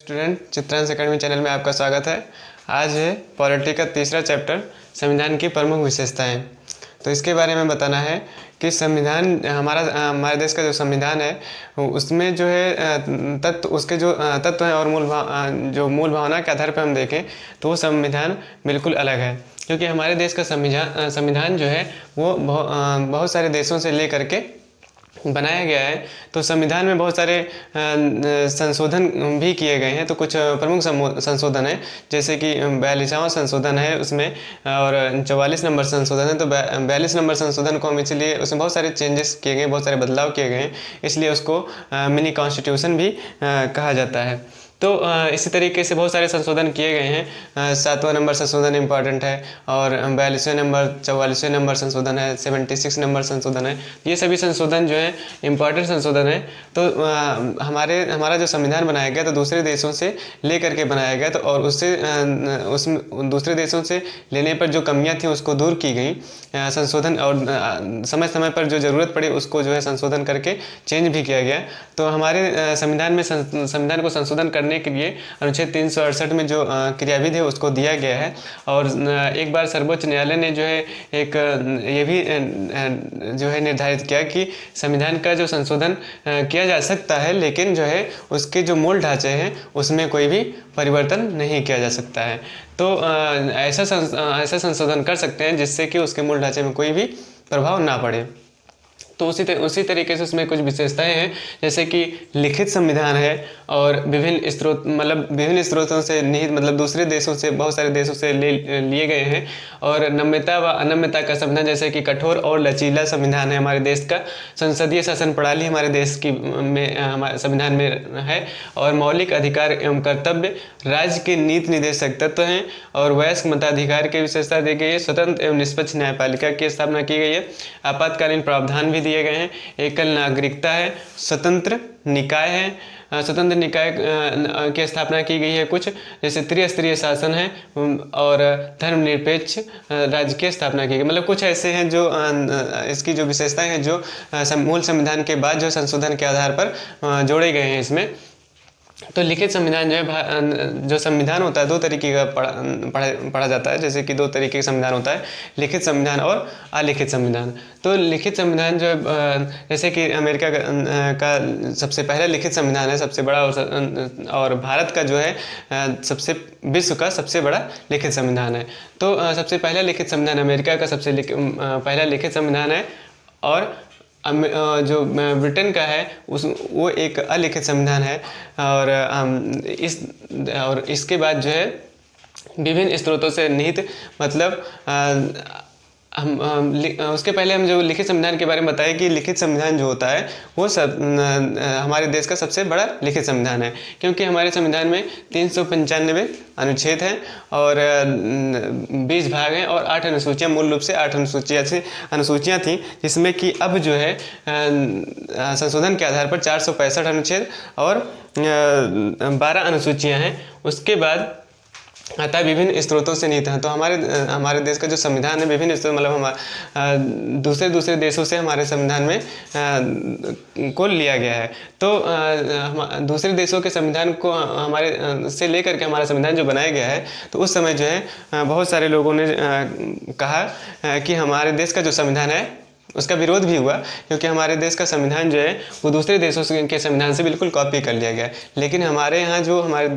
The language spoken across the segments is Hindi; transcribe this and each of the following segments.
स्टूडेंट, चित्रांश अकेडमी चैनल में आपका स्वागत है। आज है पॉलिटी का तीसरा चैप्टर, संविधान की प्रमुख विशेषताएं। तो इसके बारे में बताना है कि संविधान हमारे देश का जो संविधान है उसमें जो है तत्व, उसके जो तत्व हैं और जो मूल भावना के आधार पर हम देखें तो वो संविधान बिल्कुल अलग है। क्योंकि हमारे देश का संविधान जो है वो बहुत सारे देशों से ले करके बनाया गया है। तो संविधान में बहुत सारे संशोधन भी किए गए हैं। तो कुछ प्रमुख संशोधन है, जैसे कि 42वां संशोधन है उसमें, और 44 नंबर संशोधन है। तो 42 नंबर संशोधन को हम इसलिए उसमें बहुत सारे चेंजेस किए गए, बहुत सारे बदलाव किए गए हैं, इसलिए उसको मिनी कॉन्स्टिट्यूशन भी कहा जाता है। तो इसी तरीके से बहुत सारे संशोधन किए गए हैं। 7वां नंबर संशोधन इम्पॉर्टेंट है, और 42वें नंबर, 44वें नंबर संशोधन है, 76 नंबर संशोधन है। ये सभी संशोधन जो है इम्पॉर्टेंट संशोधन है। तो हमारा जो संविधान बनाया गया तो दूसरे देशों से ले करके बनाया गया, तो और उसमें दूसरे देशों से लेने पर जो कमियाँ थी उसको दूर की गई संशोधन, और समय समय पर जो ज़रूरत पड़ी उसको जो है संशोधन करके चेंज भी किया गया। तो हमारे संविधान को संशोधन करने के लिए अनुच्छेद 368 में जो क्रियाविधि है उसको दिया गया है। और एक बार सर्वोच्च न्यायालय ने जो है एक ये भी जो है निर्धारित किया कि संविधान का जो संशोधन किया जा सकता है, लेकिन जो है उसके जो मूल ढांचे हैं उसमें कोई भी परिवर्तन नहीं किया जा सकता है। तो ऐसा संशोधन कर सकते हैं जिससे कि उसके मूल ढांचे में कोई भी प्रभाव ना पड़े। तो उसी तरीके से उसमें कुछ विशेषताएं हैं, जैसे कि लिखित संविधान है, और विभिन्न स्रोतों से निहित, मतलब दूसरे देशों से, बहुत सारे देशों से लिए गए हैं। और नम्यता व अनम्यता का संविधान, जैसे कि कठोर और लचीला संविधान है हमारे देश का। संसदीय शासन प्रणाली हमारे देश की हमारे संविधान में है। और मौलिक अधिकार एवं कर्तव्य राज्य के नीति निर्देशक तत्व हैं। और वयस्क मताधिकार की विशेषता दी गई है। स्वतंत्र एवं निष्पक्ष न्यायपालिका की स्थापना की गई है। आपातकालीन प्रावधान भी दिए गए हैं। एकल नागरिकता है। स्वतंत्र निकाय है, स्वतंत्र निकाय की स्थापना की गई है। कुछ जैसे त्रिस्तरीय शासन है, और धर्मनिरपेक्ष राज्य की स्थापना की गई। मतलब कुछ ऐसे हैं जो इसकी जो विशेषताएं हैं जो मूल संविधान के बाद जो संशोधन के आधार पर जोड़े गए हैं इसमें। तो लिखित संविधान जो है, जो संविधान होता है दो तरीके का पढ़ा जाता है। जैसे कि दो तरीके का संविधान होता है, लिखित संविधान और अलिखित संविधान। तो लिखित संविधान जो है, जैसे कि अमेरिका का सबसे पहला लिखित संविधान है, सबसे बड़ा, और भारत का जो है विश्व का सबसे बड़ा लिखित संविधान है। तो सबसे पहला लिखित संविधान अमेरिका का पहला लिखित संविधान है। और जो ब्रिटेन का है वो एक अलिखित संविधान है। और इसके बाद जो है विभिन्न स्रोतों से निहित, मतलब उसके पहले हम जो लिखित संविधान के बारे में बताएं कि लिखित संविधान जो होता है वो हमारे देश का सबसे बड़ा लिखित संविधान है। क्योंकि हमारे संविधान में 395 अनुच्छेद हैं, और 20 भाग हैं, और 8 अनुसूचियाँ, मूल रूप से 8 अनुसूचियाँ थीं, जिसमें कि अब जो है संशोधन के आधार पर 465 अनुच्छेद और 12 अनुसूचियाँ हैं। उसके बाद अतः विभिन्न स्रोतों से निहित हैं। तो हमारे देश का जो संविधान है विभिन्न स्रोत, मतलब दूसरे देशों से हमारे संविधान में को लिया गया है। तो दूसरे देशों के संविधान को हमारे से लेकर के हमारा संविधान जो बनाया गया है, तो उस समय जो है बहुत सारे लोगों ने कहा कि हमारे देश का जो संविधान है उसका विरोध भी हुआ, क्योंकि हमारे देश का संविधान जो है वो दूसरे देशों के संविधान से बिल्कुल कॉपी कर लिया गया। लेकिन हमारे यहाँ जो हमारे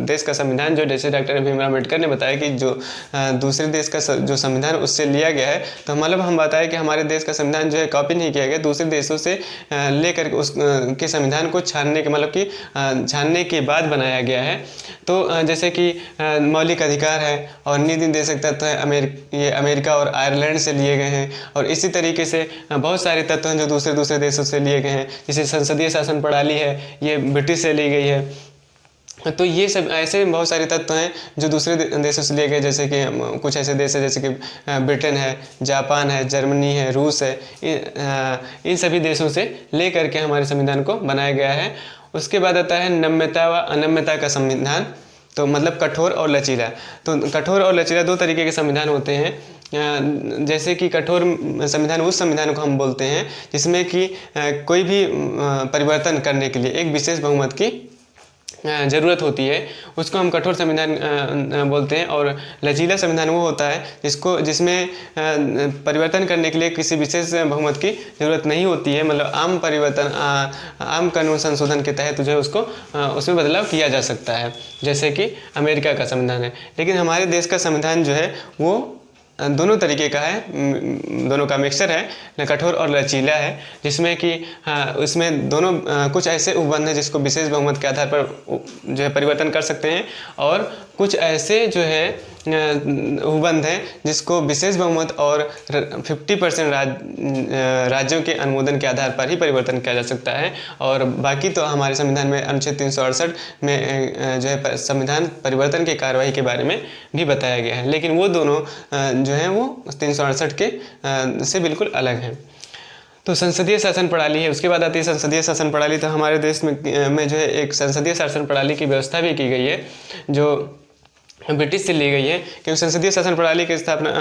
देश का संविधान, जो जैसे डॉक्टर भीमराव अम्बेडकर ने बताया कि जो दूसरे देश का जो संविधान उससे लिया गया है, तो मतलब हम बताएं कि हमारे देश का संविधान जो है कॉपी नहीं किया गया, दूसरे देशों से लेकर के उसके संविधान को छानने के बाद बनाया गया है। तो जैसे कि मौलिक अधिकार है और नीति निर्देशक तत्व है, ये अमेरिका और आयरलैंड से लिए गए हैं। और इसी तरीके से बहुत सारे तत्व हैं जो दूसरे देशों से लिए गए हैं। जैसे संसदीय शासन प्रणाली है, ये ब्रिटिश से ली गई है। तो ये सब ऐसे बहुत सारे तत्व हैं जो दूसरे देशों से लिए गए। जैसे कि कुछ ऐसे देश है जैसे कि ब्रिटेन है, जापान है, जर्मनी है, रूस है, इन सभी देशों से ले करके हमारे संविधान को बनाया गया है। उसके बाद आता है नम्यता व अनम्यता का संविधान। तो मतलब कठोर और लचीला। तो कठोर और लचीला दो तरीके के संविधान होते हैं। जैसे कि कठोर संविधान उस संविधान को हम बोलते हैं जिसमें कि कोई भी परिवर्तन करने के लिए एक विशेष बहुमत की ज़रूरत होती है उसको हम कठोर संविधान बोलते हैं। और लचीला संविधान वो होता है जिसमें परिवर्तन करने के लिए किसी विशेष बहुमत की ज़रूरत नहीं होती है, मतलब आम कानून संशोधन के तहत जो है उसको उसमें बदलाव किया जा सकता है, जैसे कि अमेरिका का संविधान है। लेकिन हमारे देश का संविधान जो है वो दोनों तरीके का है, दोनों का मिक्सचर है, कठोर और लचीला है, जिसमें कि उसमें दोनों कुछ ऐसे उपबंध हैं जिसको विशेष बहुमत के आधार पर जो है परिवर्तन कर सकते हैं, और कुछ ऐसे जो है उपबंध हैं जिसको विशेष बहुमत और 50% राज्यों के अनुमोदन के आधार पर ही परिवर्तन किया जा सकता है। और बाकी तो हमारे संविधान में अनुच्छेद 368 में जो है संविधान परिवर्तन की कार्रवाई के बारे में भी बताया गया है, लेकिन वो दोनों जो हैं वो 368 के से बिल्कुल अलग हैं। तो संसदीय शासन प्रणाली है, उसके बाद आती है संसदीय शासन प्रणाली। तो हमारे देश में जो है एक संसदीय शासन प्रणाली की व्यवस्था भी की गई है जो ब्रिटिश से ली गई है, क्योंकि संसदीय शासन प्रणाली की स्थापना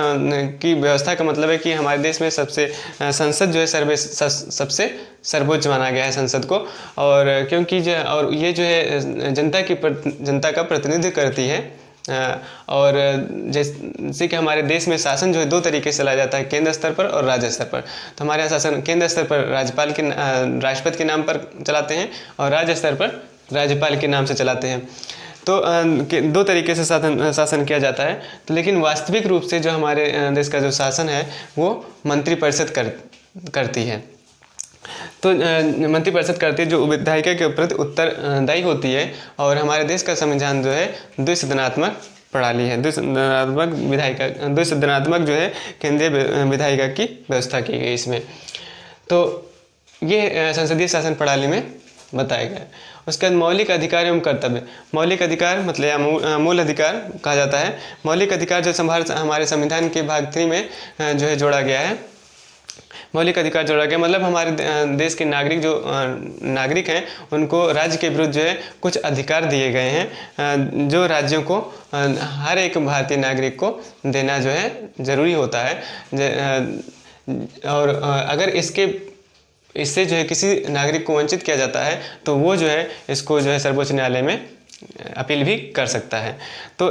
की व्यवस्था का मतलब है कि हमारे देश में संसद जो है सबसे सर्वोच्च माना गया है संसद को। और क्योंकि ये जो है जनता का प्रतिनिधित्व करती है। और जैसे कि हमारे देश में शासन जो है दो तरीके से चलाया जाता है, केंद्र स्तर पर और राज्य स्तर पर। तो हमारे यहाँ शासन केंद्र स्तर पर राष्ट्रपति के नाम पर चलाते हैं और राज्य स्तर पर राज्यपाल के नाम से चलाते हैं। तो दो तरीके से शासन किया जाता है। तो लेकिन वास्तविक रूप से जो हमारे देश का जो शासन है वो मंत्रिपरिषद करती है। तो मंत्रिपरिषद करती है जो विधायिका के प्रति उत्तरदायी होती है। और हमारे देश का संविधान जो है द्विसदनात्मक प्रणाली है, द्विसदनात्मक जो है केंद्रीय विधायिका की व्यवस्था की गई इसमें। तो ये संसदीय शासन प्रणाली में बताया गया है। उसके बाद मौलिक अधिकार एवं कर्तव्य। मौलिक अधिकार मतलब या मूल अधिकार कहा जाता है। मौलिक अधिकार जो हमारे संविधान के भाग 3 में जो है जोड़ा गया है। मौलिक अधिकार जोड़ा गया मतलब हमारे देश के नागरिक हैं उनको राज्य के विरुद्ध जो है कुछ अधिकार दिए गए हैं जो राज्यों को हर एक भारतीय नागरिक को देना जो है ज़रूरी होता है। और अगर इससे जो है किसी नागरिक को वंचित किया जाता है तो वो जो है इसको जो है सर्वोच्च न्यायालय में अपील भी कर सकता है। तो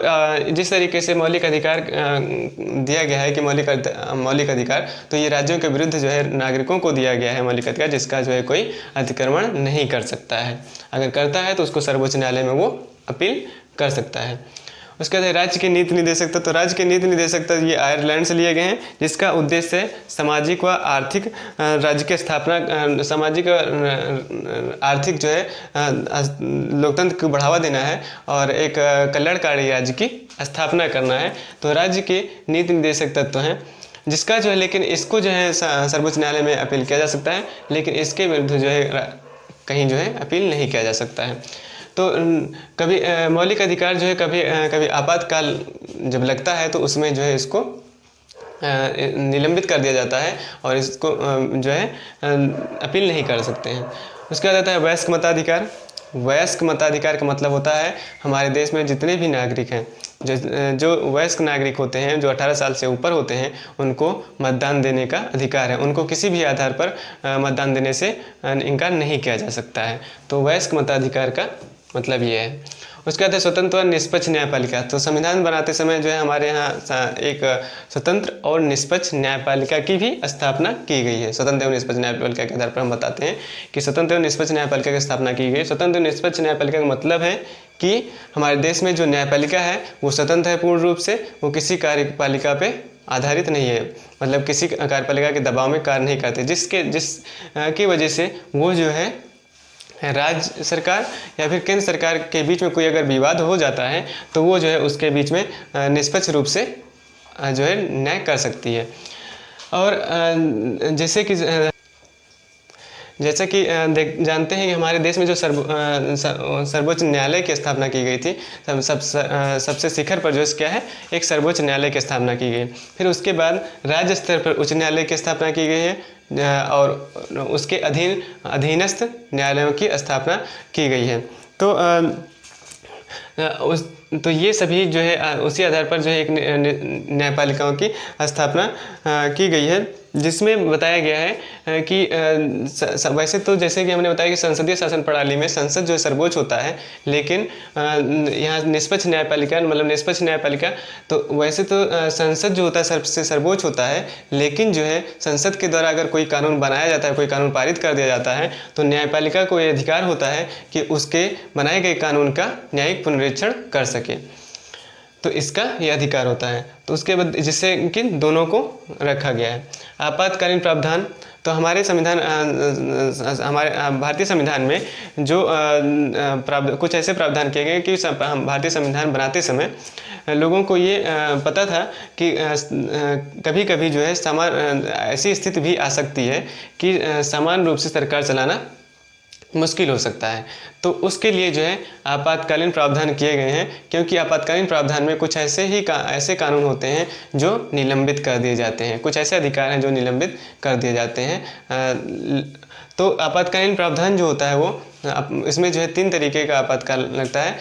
जिस तरीके से मौलिक अधिकार दिया गया है कि मौलिक अधिकार, तो ये राज्यों के विरुद्ध जो है नागरिकों को दिया गया है मौलिक अधिकार, जिसका जो है कोई अतिक्रमण नहीं कर सकता है। अगर करता है तो उसको सर्वोच्च न्यायालय में वो अपील कर सकता है। उसके बाद राज्य के नीति निर्देशकता। तो राज्य के नीति निर्देशकता ये आयरलैंड से लिए गए हैं, जिसका उद्देश्य सामाजिक व आर्थिक राज्य की स्थापना, सामाजिक और आर्थिक जो है लोकतंत्र को बढ़ावा देना है और एक कल्याणकारी राज्य की स्थापना करना है। तो राज्य के नीति निर्देशक तत्व हैं जिसका जो है, लेकिन इसको जो है सर्वोच्च न्यायालय में अपील किया जा सकता है, लेकिन इसके विरुद्ध जो है कहीं जो है अपील नहीं किया जा सकता है। तो कभी मौलिक अधिकार जो है कभी आपातकाल जब लगता है तो उसमें जो है इसको निलंबित कर दिया जाता है और इसको जो है अपील नहीं कर सकते हैं। उसके बाद आता है वयस्क मताधिकार। वयस्क मताधिकार का मतलब होता है हमारे देश में जितने भी नागरिक हैं, जो वयस्क नागरिक होते हैं, जो 18 साल से ऊपर होते हैं, उनको मतदान देने का अधिकार है। उनको किसी भी आधार पर मतदान देने से इनकार नहीं किया जा सकता है। तो वयस्क मताधिकार का मतलब ये है। उसके बाद है स्वतंत्र और निष्पक्ष न्यायपालिका। तो संविधान बनाते समय जो है हमारे यहाँ एक स्वतंत्र और निष्पक्ष न्यायपालिका की भी स्थापना की गई है। स्वतंत्र और निष्पक्ष न्यायपालिका के आधार पर हम बताते हैं कि स्वतंत्र और निष्पक्ष न्यायपालिका की स्थापना की गई। स्वतंत्र और निष्पक्ष न्यायपालिका का मतलब है कि हमारे देश में जो न्यायपालिका है वो स्वतंत्र है पूर्ण रूप से, वो किसी कार्यपालिका पे आधारित नहीं है, मतलब किसी कार्यपालिका के दबाव में कार्य नहीं करते, जिसकी वजह से वो जो है राज्य सरकार या फिर केंद्र सरकार के बीच में कोई अगर विवाद हो जाता है तो वो जो है उसके बीच में निष्पक्ष रूप से जो है न्याय कर सकती है। और जैसा कि जानते हैं कि हमारे देश में जो सर्वोच्च न्यायालय की स्थापना की गई थी, सबसे शिखर पर जो क्या है एक सर्वोच्च न्यायालय की स्थापना की गई। फिर उसके बाद राज्य स्तर पर उच्च न्यायालय की स्थापना की गई है और उसके अधीनस्थ न्यायालयों की स्थापना की गई है। तो ये सभी जो है उसी आधार पर जो है एक न्यायपालिकाओं की स्थापना की गई है। जिसमें बताया गया है कि वैसे तो जैसे कि हमने बताया कि संसदीय शासन प्रणाली में संसद जो है सर्वोच्च होता है, लेकिन यहाँ निष्पक्ष न्यायपालिका मतलब निष्पक्ष न्यायपालिका, तो वैसे तो संसद जो होता है सबसे सर्वोच्च होता है, लेकिन जो है संसद के द्वारा अगर कोई कानून बनाया जाता है, कोई कानून पारित कर दिया जाता है, तो न्यायपालिका को ये अधिकार होता है कि उसके बनाए गए कानून का न्यायिक पुनरीक्षण कर सके। तो इसका यह अधिकार होता है। तो उसके बाद जिससे कि दोनों को रखा गया है। आपातकालीन प्रावधान, तो हमारे संविधान हमारे भारतीय संविधान में जो कुछ ऐसे प्रावधान किए गए कि हम भारतीय संविधान बनाते समय लोगों को ये पता था कि कभी कभी जो है ऐसी स्थिति भी आ सकती है कि समान रूप से सरकार चलाना मुश्किल हो सकता है। तो उसके लिए जो है आपातकालीन प्रावधान किए गए हैं, क्योंकि आपातकालीन प्रावधान में कुछ ऐसे कानून होते हैं जो निलंबित कर दिए जाते हैं, कुछ ऐसे अधिकार हैं जो निलंबित कर दिए जाते हैं। तो आपातकालीन प्रावधान जो होता है वो इसमें जो है 3 तरीके का आपातकाल लगता है,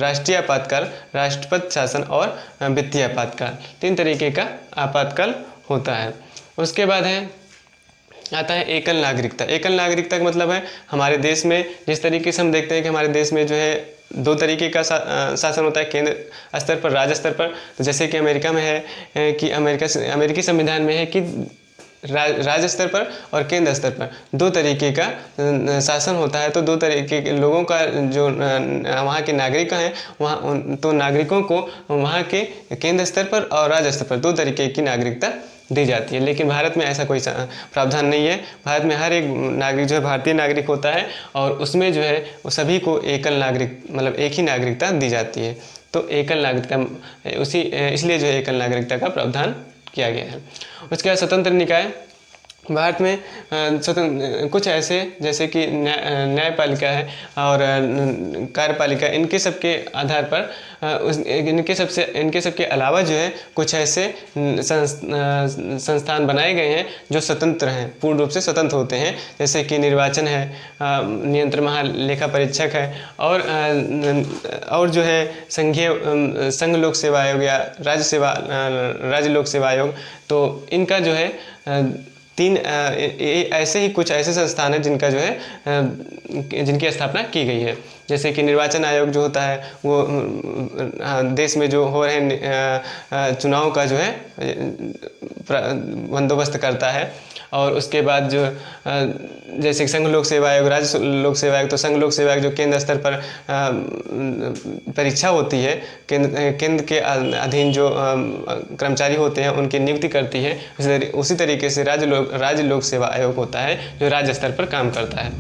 राष्ट्रीय आपातकाल, राष्ट्रपति शासन और वित्तीय आपातकाल। 3 तरीके का आपातकाल होता है। उसके बाद आता है एकल नागरिकता। एकल नागरिकता का मतलब है हमारे देश में जिस तरीके से हम देखते हैं कि हमारे देश में जो है 2 तरीके का शासन होता है, केंद्र स्तर पर, राज्य स्तर पर। तो जैसे कि अमेरिका में है कि अमेरिकी संविधान में है कि राज्य स्तर पर और केंद्र स्तर पर 2 तरीके का शासन होता है। तो 2 तरीके के लोगों का जो वहाँ के नागरिक हैं वहाँ, तो नागरिकों को वहाँ के केंद्र स्तर पर और राज्य स्तर पर 2 तरीके की नागरिकता दी जाती है। लेकिन भारत में ऐसा कोई प्रावधान नहीं है। भारत में हर एक नागरिक जो है भारतीय नागरिक होता है और उसमें जो है वो सभी को एकल नागरिक मतलब एक ही नागरिकता दी जाती है। तो एकल नागरिकता इसलिए जो है एकल नागरिकता का प्रावधान किया गया है। उसके बाद स्वतंत्र निकाय। भारत में स्वतंत्र कुछ ऐसे जैसे कि न्यायपालिका है और कार्यपालिका, इनके सबके आधार पर इनके सबके अलावा जो है कुछ ऐसे संस्थान बनाए गए हैं जो स्वतंत्र हैं, पूर्ण रूप से स्वतंत्र होते हैं। जैसे कि निर्वाचन है, नियंत्रण महालेखा परीक्षक है और जो है संघ लोक सेवा आयोग या राज्य लोक सेवा आयोग। तो इनका जो है 3 ऐसे ही कुछ ऐसे संस्थान हैं जिनका जो है जिनकी स्थापना की गई है। जैसे कि निर्वाचन आयोग जो होता है वो देश में जो हो रहे चुनाव का जो है बंदोबस्त करता है। और उसके बाद जो जैसे संघ लोक सेवा आयोग, राज्य लोक सेवा आयोग, तो संघ लोक सेवा आयोग जो केंद्र स्तर पर परीक्षा होती है, केंद्र के अधीन जो कर्मचारी होते हैं उनकी नियुक्ति करती है। उसी तरीके से राज्य लोक सेवा आयोग होता है जो राज्य स्तर पर काम करता है।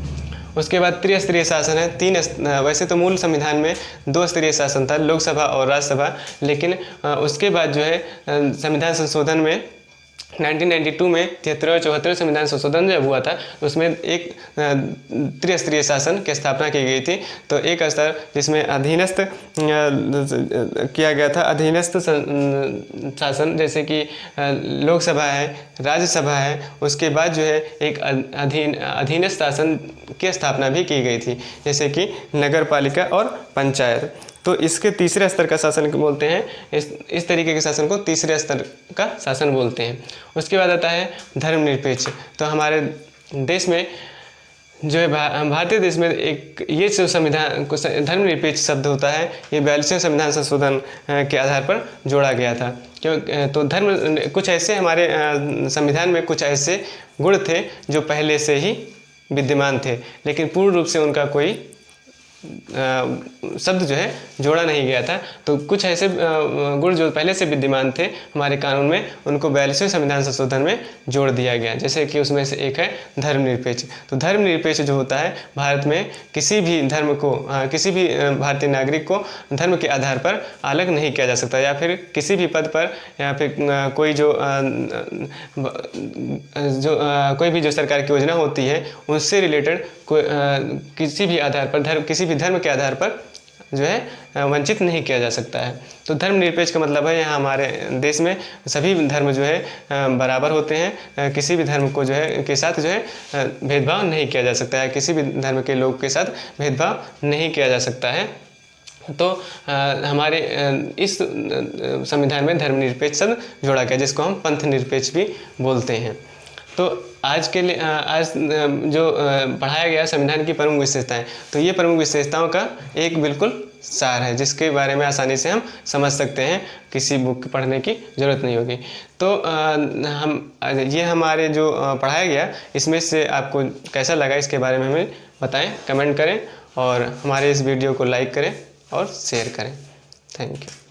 उसके बाद त्रिस्तरीय शासन है। वैसे तो मूल संविधान में 2 स्तरीय शासन था, लोकसभा और राज्यसभा, लेकिन उसके बाद जो है संविधान संशोधन में 1992 में 73 और 74 संविधान संशोधन जब हुआ था तो उसमें एक त्रिस्तरीय शासन की स्थापना की गई थी। तो एक स्तर जिसमें अधीनस्थ किया गया था, अधीनस्थ शासन, जैसे कि लोकसभा है, राज्यसभा है। उसके बाद जो है एक अधीनस्थ शासन की स्थापना भी की गई थी, जैसे कि नगर पालिका और पंचायत। तो इसके तीसरे स्तर का शासन बोलते हैं, इस तरीके के शासन को तीसरे स्तर का शासन बोलते हैं। उसके बाद आता है धर्मनिरपेक्ष। तो हमारे देश में जो है भारतीय देश में एक ये जो संविधान धर्मनिरपेक्ष शब्द होता है, ये 42वें संविधान संशोधन के आधार पर जोड़ा गया था। तो धर्म कुछ ऐसे हमारे संविधान में कुछ ऐसे गुण थे जो पहले से ही विद्यमान थे, लेकिन पूर्ण रूप से उनका कोई शब्द जो है जोड़ा नहीं गया था। तो कुछ ऐसे गुण जो पहले से विद्यमान थे हमारे कानून में, उनको 42वें संविधान संशोधन में जोड़ दिया गया। जैसे कि उसमें से एक है धर्मनिरपेक्ष। तो धर्मनिरपेक्ष जो होता है, भारत में किसी भी धर्म को, किसी भी भारतीय नागरिक को धर्म के आधार पर अलग नहीं किया जा सकता, या फिर किसी भी पद पर, या फिर कोई कोई भी जो सरकार की योजना होती है उससे रिलेटेड किसी भी आधार पर किसी भी धर्म के आधार पर जो है वंचित नहीं किया जा सकता है। तो धर्मनिरपेक्ष का मतलब है यहाँ हमारे देश में सभी धर्म जो है बराबर होते हैं, किसी भी धर्म को जो है के साथ जो है भेदभाव नहीं किया जा सकता है, किसी भी धर्म के लोग के साथ भेदभाव नहीं किया जा सकता है। तो हमारे इस संविधान में धर्मनिरपेक्ष शब्द जोड़ा गया, जिसको हम पंथ निरपेक्ष भी बोलते हैं। तो आज के लिए आज जो पढ़ाया गया संविधान की प्रमुख विशेषताएं, तो ये प्रमुख विशेषताओं का एक बिल्कुल सार है, जिसके बारे में आसानी से हम समझ सकते हैं, किसी बुक पढ़ने की ज़रूरत नहीं होगी। तो ये हमारे जो पढ़ाया गया, इसमें से आपको कैसा लगा इसके बारे में हमें बताएं, कमेंट करें और हमारे इस वीडियो को लाइक करें और शेयर करें। Thank you.